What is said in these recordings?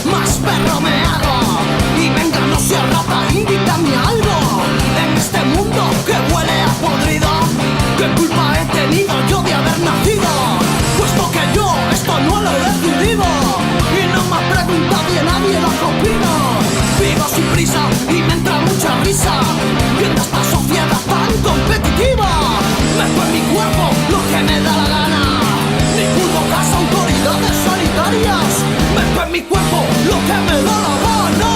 más perro me hago. Y venga, no sea rata, invítame a algo. En este mundo que huele a podrido, ¿qué culpa he tenido yo de haber nacido? Puesto que yo esto no lo he decidido y no me ha preguntado nadie lo que opino. Vivo sin prisa y me entra mucha risa viendo esta sociedad tan competitiva. Meto en mi cuerpo lo que me da la gana, ni culpo caso autoridades sanitarias. Meto en mi cuerpo lo que me da la gana.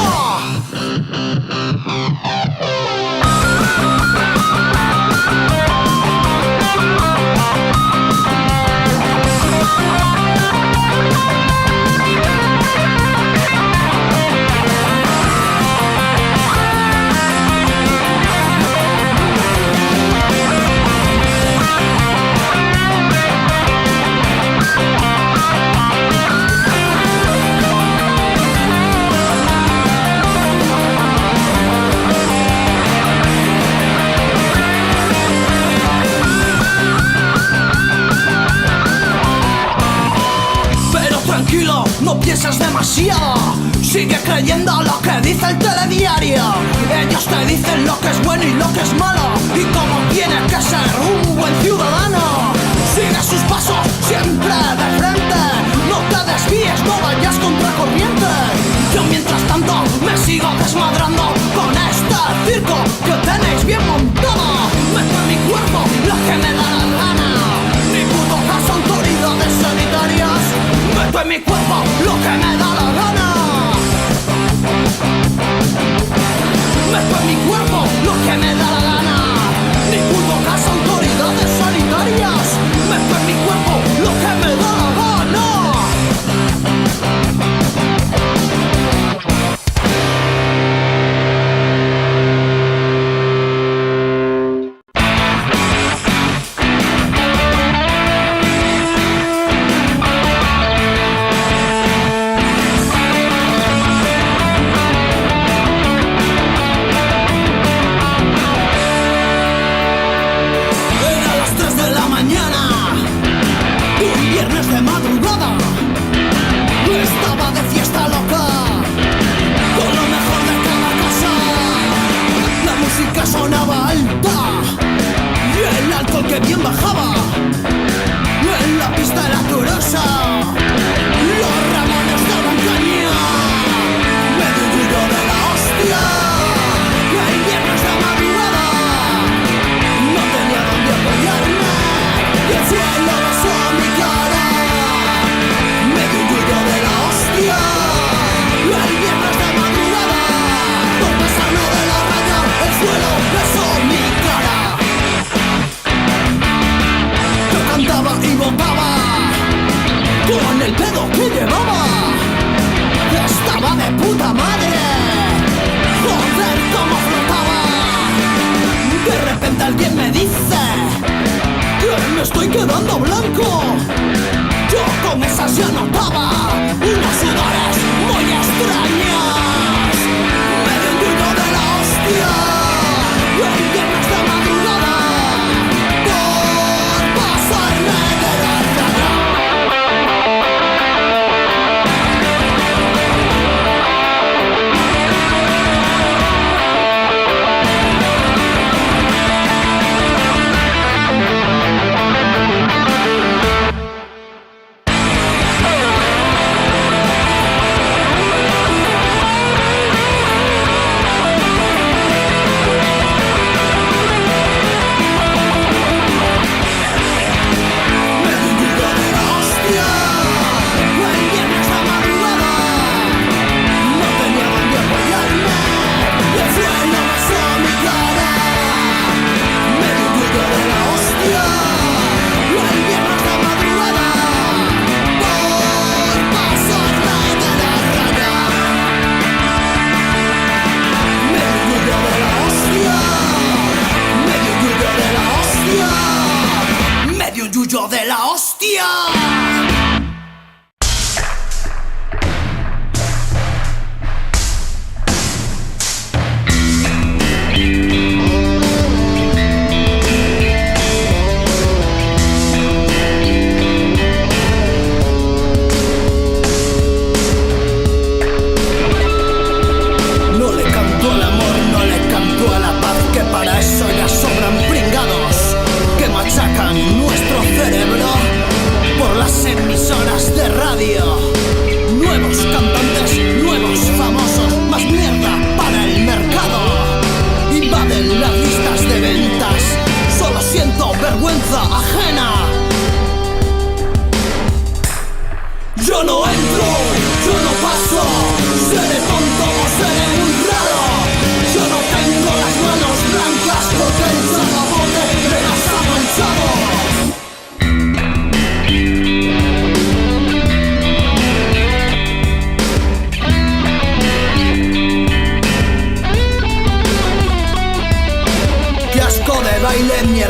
Tranquilo, no pienses demasiado. Sigue creyendo lo que dice el telediario. Ellos te dicen lo que es bueno y lo que es malo y cómo tiene que ser un buen ciudadano. Sigue sus pasos siempre de frente. No te desvíes, no vayas contra corriente. Yo mientras tanto me sigo desmadrando con este circo que tenéis bien montado. Meto en mi cuerpo lo que me da la gana, ni puto caso autoridades sanitarias. Meto en mi cuerpo lo que me da la gana. Meto en mi cuerpo lo que me da la gana, ni puto caso autoridades sanitarias. Meto en mi cuerpo lo que me da la gana.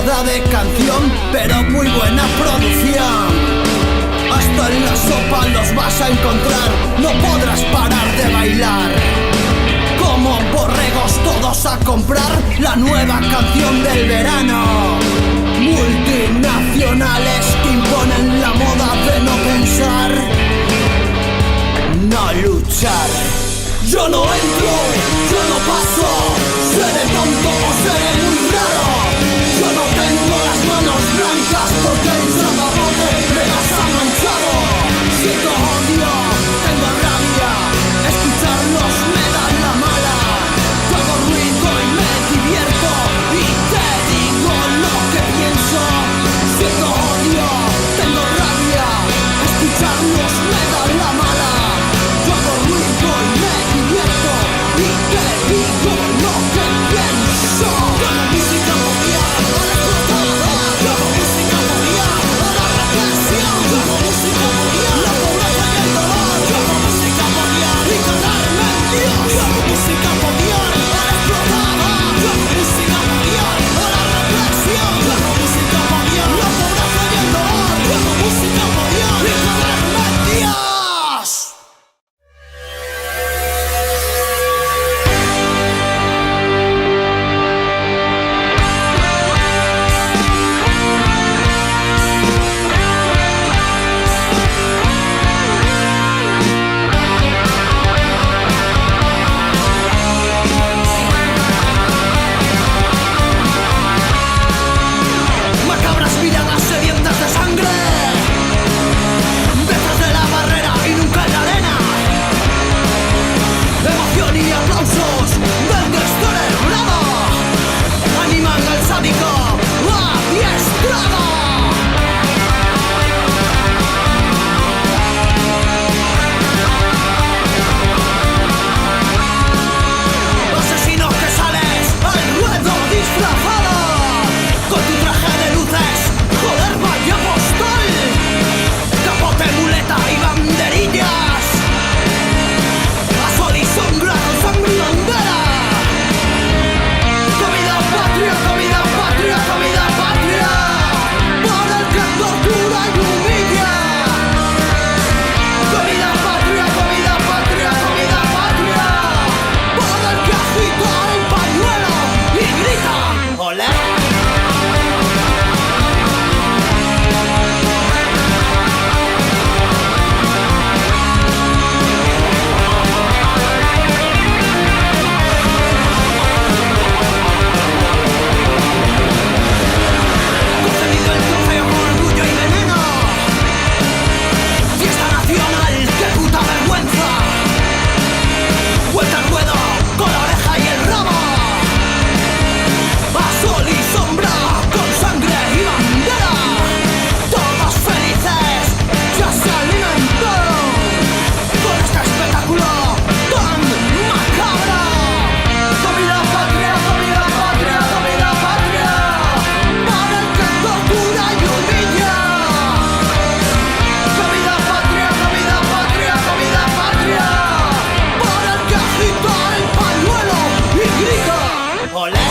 mierda de canción, pero muy buena producción. Hasta en la sopa los vas a encontrar, no podrás parar de bailar. Como borregos todos a comprar la nueva canción del verano. Multinacionales que imponen la moda de no pensar, no luchar. Yo no entro, yo no paso, seré tonto o seré muy raro. Yo no tengo las manos blancas porque el salvabote me las ha manchado. Siento odio, tengo rabia, escucharlos me dan la mala. Yo hago ruido y me divierto y te digo lo que pienso. Siento odio, tengo rabia, escucharlos me dan la mala. Yo hago ruido y me divierto y te digo lo que pienso. Yo hago música mundial a la explotada. Yo hago música mundial a la represión. Yo hago música mundial la pobreza y el dolor. Yo hago música mundial y cagarme en Dios. Yo hago música mundial a la explotada. Yo hago música mundial a la represión. Yo hago música mundial la pobreza y el dolor. Yo hago música mundial y cagarme en Dios. Macabras miradas sedientas de sangre, detrás de la barrera y nunca en la arena. Emoción y aplausos del desterrado animan al sádico adiestrado. Asesino que sales al ruedo disfrazado con tu traje de luces, joder vaya postal. Capote, muleta y banderillas, a sol y sombra con sangre y bandera. Comida patria, comida patria, comida patria, por el que tortura y humilla. Comida patria, comida patria, comida patria, por el que agita el pañuelo y grita ¡olé! Concedido el trofeo con orgullo y veneno. Fiesta nacional, qué puta vergüenza. Vuelta al ruedo con la oreja y el rabo. A sol y sombra con sangre y bandera. Todos felices ya se alimentaron con este espectáculo tan macabro. Comida patria, comida patria, comida patria, para el que tortura y humilla. Comida patria, comida patria, comida patria, para el que agita el pañuelo y grita ¡olé!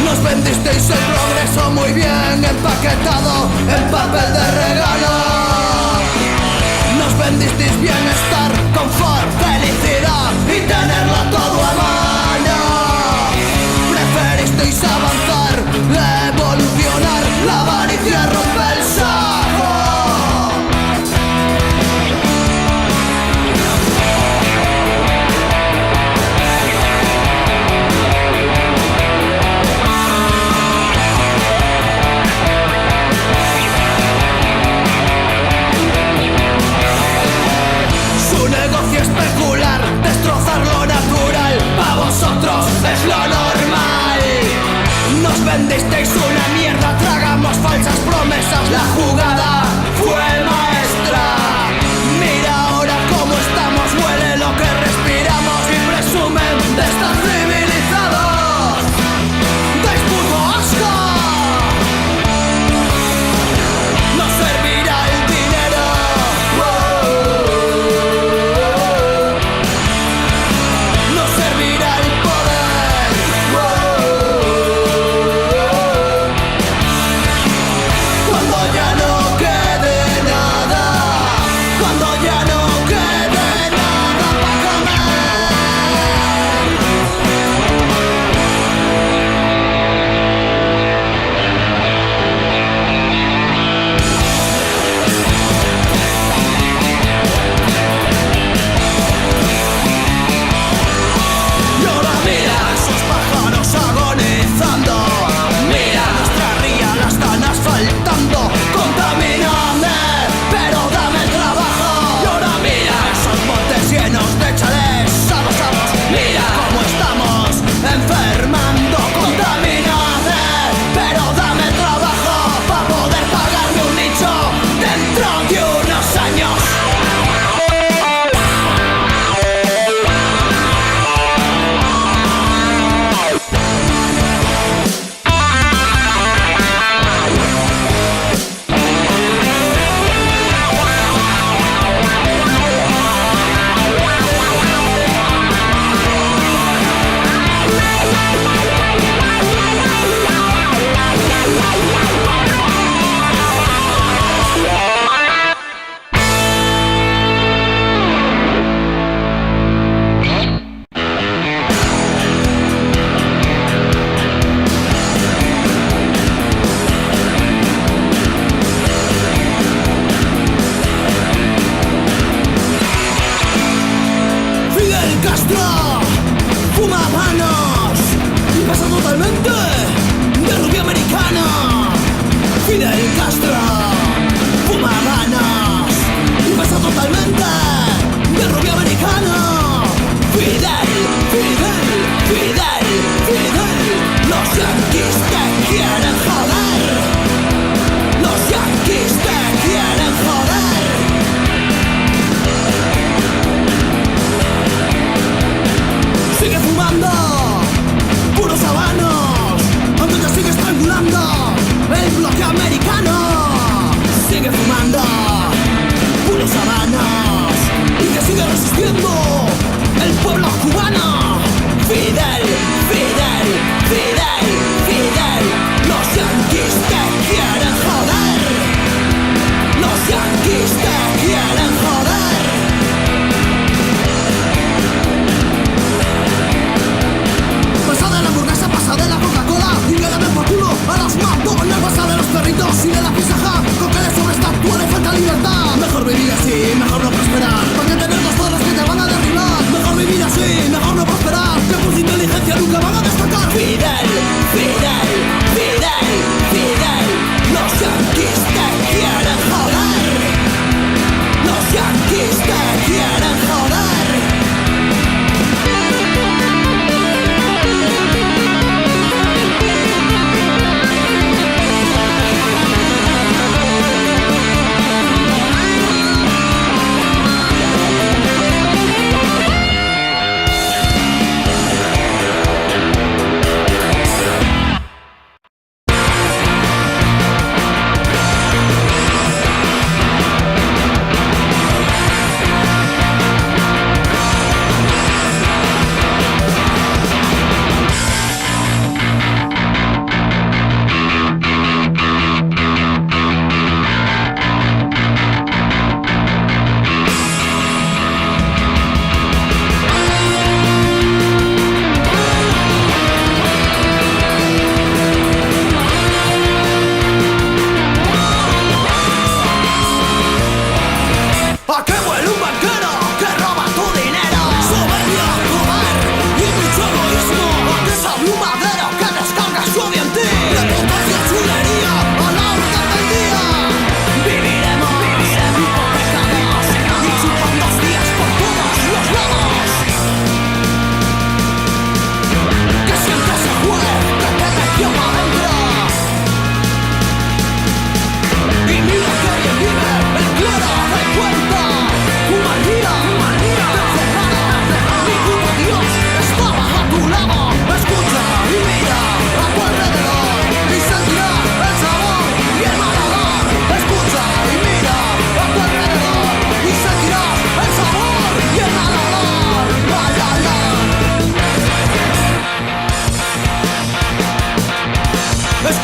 Nos vendisteis el progreso muy bien empaquetado en papel de regalo. Nos vendisteis bienestar, confort, felicidad y tenerlo todo a mano. Preferisteis avanzar, evolucionar, la avaricia rompe el saco. vendisteis una mierda, tragamos falsas promesas. La jugada fue maestra. Mira ahora cómo estamos, huele lo que respiramos y presumen de estar civilizados. ¡Dais puto asco! No servirá el dinero. No servirá el poder.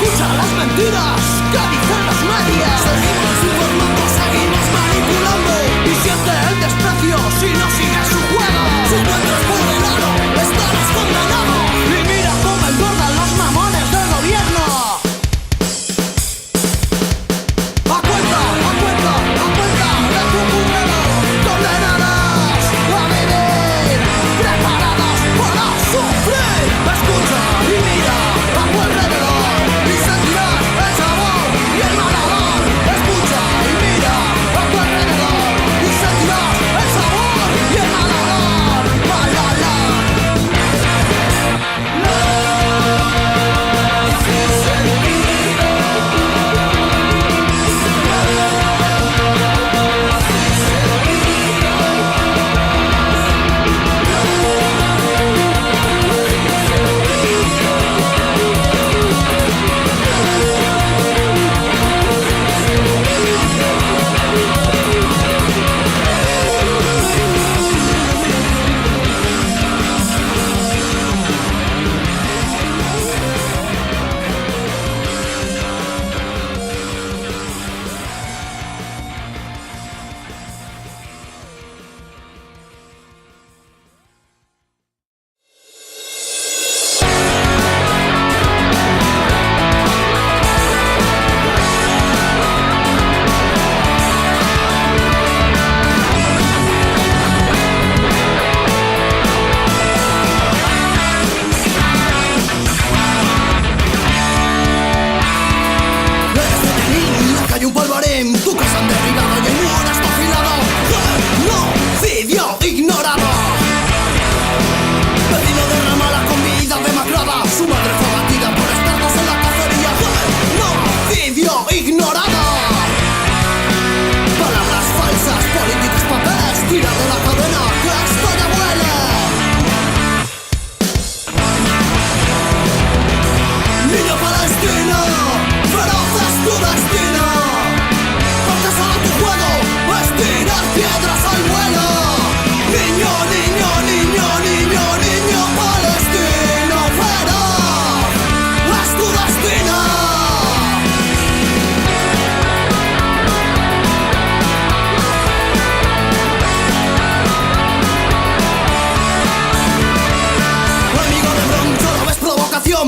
Escucha las mentiras que dicen los medios. Seguimos informando, seguimos manipulando y siente el desprecio si no sigues su juego. Si encuentras por el aro, estarás condenado. Y mira cómo engordan los mamones del gobierno. A cuenta de tu puñero. Condenadas a vivir, preparadas para sufrir. Escucha y mira a tu alrededor y sentirás el sabor y el mal olor. Escucha y mira a tu alrededor y sentirás el sabor y el mal olor. Mal olor. Sin sentido. Hay un polvorín, tu casa han derribado y el muro está afilado. Genocidio ignorado. Vecino de una mala comida demacrada. Su madre fue abatida por estarnos en la cacería. Genocidio ignorado. Palabras falsas, políticos, papeles, tirado la cadena, que esto ya huele. Niño palestino, feroz es tu destino. Porque solo tu juego es tirar piedras al vuelo. Niño, niño, niño, niño, niño palestino, feroz es tu destino. Amigo de Bron, solo ves provocación.